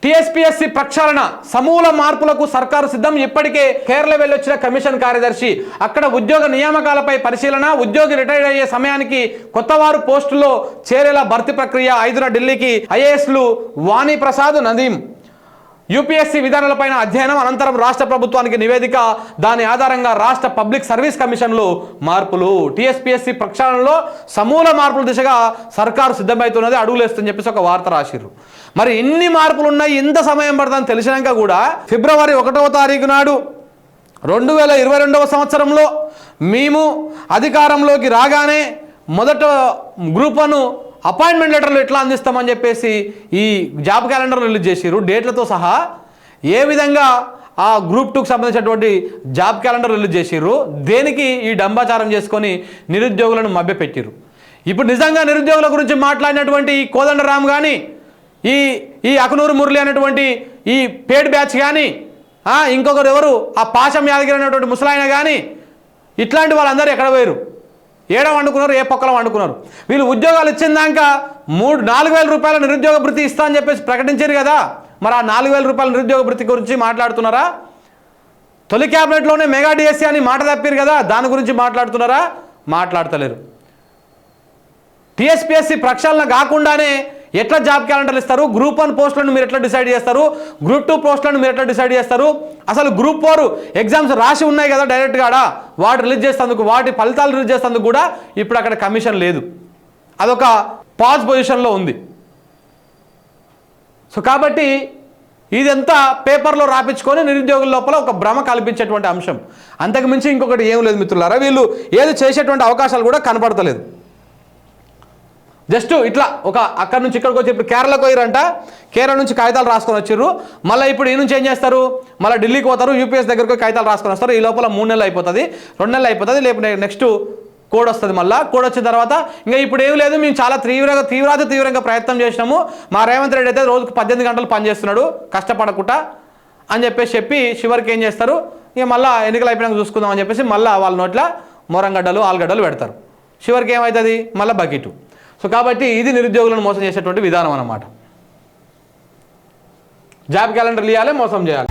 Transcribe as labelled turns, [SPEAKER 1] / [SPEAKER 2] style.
[SPEAKER 1] TSPSC ప్రక్షాళన సమూల మార్పులకు సర్కారు సిద్ధం. ఇప్పటికే కేరళ వెళ్ళొచ్చిన కమిషన్ కార్యదర్శి అక్కడ ఉద్యోగ నియామకాలపై పరిశీలన. ఉద్యోగి రిటైర్ అయ్యే సమయానికి కొత్తవారు పోస్టుల్లో చేరేలా భర్తీ ప్రక్రియ. 5న ఢిల్లీకి ఐఏఎస్లు వాణి ప్రసాద్, నదీం. యూపీఎస్సీ విధానాలపైన అధ్యయనం అనంతరం రాష్ట్ర ప్రభుత్వానికి నివేదిక. దాని ఆధారంగా రాష్ట్ర పబ్లిక్ సర్వీస్ కమిషన్లో మార్పులు. టీఎస్పీఎస్సీ ప్రక్షాళనలో సమూల మార్పుల దిశగా సర్కారు సిద్ధమవుతున్నది, అడుగులేస్తుందని చెప్పేసి ఒక వార్త రాసిర్రు. మరి ఇన్ని మార్పులు ఉన్నాయి, ఇంత సమయం పడుతుందని తెలిసినాక కూడా ఫిబ్రవరి 1వ తారీఖు నాడు 2022వ సంవత్సరంలో మేము అధికారంలోకి రాగానే మొదట గ్రూప్ 1 అపాయింట్మెంట్ లెటర్లు ఎట్లా అందిస్తామని చెప్పేసి ఈ జాబ్ క్యాలెండర్ రిలీజ్ చేసిర్రు డేట్లతో సహా. ఏ విధంగా ఆ గ్రూప్ 2కు సంబంధించినటువంటి జాబ్ క్యాలెండర్ రిలీజ్ చేసిర్రు, దేనికి ఈ డంబాచారం చేసుకొని నిరుద్యోగులను మభ్యపెట్టిర్రు. ఇప్పుడు నిజంగా నిరుద్యోగుల గురించి మాట్లాడినటువంటి ఈ కోదండరామ్ కానీ, ఈ అకనూరు మురళి అనేటువంటి ఈ పేడ్ బ్యాచ్ కానీ, ఇంకొకరు ఎవరు ఆ పాశం యాదగిరి అనేటువంటి ముసలాయన కానీ, ఇట్లాంటి వాళ్ళందరూ ఎక్కడ పోయారు? ఏడ వండుకున్నారు, ఏ పక్కలో వండుకున్నారు? వీళ్ళు ఉద్యోగాలు ఇచ్చిందాక 4,000 రూపాయల నిరుద్యోగ భృతి ఇస్తా అని చెప్పేసి ప్రకటించారు కదా. మరి ఆ 4,000 రూపాయల నిరుద్యోగ భృతి గురించి మాట్లాడుతున్నారా? తొలి క్యాబినెట్లోనే మెగా డిఎస్సీ అని మాట తప్పారు కదా, దాని గురించి మాట్లాడుతున్నారా? మాట్లాడతలేరు. టీఎస్పీఎస్సీ ప్రక్షాళన కాకుండానే ఎట్లా జాబ్ క్యాలెండర్లు ఇస్తారు? గ్రూప్ 1 పోస్టులను మీరు ఎట్లా డిసైడ్ చేస్తారు? గ్రూప్ 2 పోస్టులను మీరు ఎట్లా డిసైడ్ చేస్తారు? అసలు గ్రూప్ 4 ఎగ్జామ్స్ రాసి ఉన్నాయి కదా డైరెక్ట్గా, వాటి రిలీజ్ చేసేందుకు, వాటి ఫలితాలు రిలీజ్ చేసేందుకు కూడా ఇప్పుడు అక్కడ కమిషన్ లేదు. అదొక పాజ్ పొజిషన్లో ఉంది. సో కాబట్టి ఇదంతా పేపర్లో రాపించుకొని నిరుద్యోగుల లోపల ఒక భ్రమ కల్పించేటువంటి అంశం. అంతకు మించి ఇంకొకటి ఏం లేదు మిత్రులారా. వీళ్ళు ఏది చేసేటువంటి అవకాశాలు కూడా కనపడతలేదు. జస్ట్ ఇట్లా ఒక అక్కడి నుంచి ఇక్కడికి వచ్చి ఇప్పుడు కేరళకు పోయిరంట, కేరళ నుంచి కాగితాలు రాసుకొని వచ్చిర్రు. మళ్ళీ ఇప్పుడు ఈ నుంచి ఏం చేస్తారు? మళ్ళీ ఢిల్లీకి పోతారు, యూపీఎస్ దగ్గరకు కాగితాలు రాసుకొని వస్తారు. ఈ లోపల 3 నెలలు అయిపోతుంది, 2 నెలలు అయిపోతుంది, లేకపోతే నెక్స్ట్ కోడ్ వస్తుంది. మళ్ళీ కోడ్ వచ్చిన తర్వాత ఇంకా ఇప్పుడు ఏం లేదు, మేము చాలా తీవ్రంగా ప్రయత్నం చేసినాము. మా రేవంత్ రెడ్డి అయితే రోజుకు 18 గంటలు పనిచేస్తున్నాడు కష్టపడకుండా అని చెప్పి చివరికి ఏం చేస్తారు? ఇక మళ్ళీ ఎన్నికలు అయిపోయినాక చూసుకుందాం అని చెప్పేసి మళ్ళీ వాళ్ళ నోట్ల మొరంగడ్డలు, ఆలుగడ్డలు పెడతారు. చివరికి ఏమవుతుంది? మళ్ళీ బకెటు. సో కాబట్టి ఇది నిరుద్యోగులను మోసం చేసేటువంటి విధానం అన్నమాట. జాబ్ క్యాలెండర్లు ఇవ్వాలి, మోసం చేయాలి.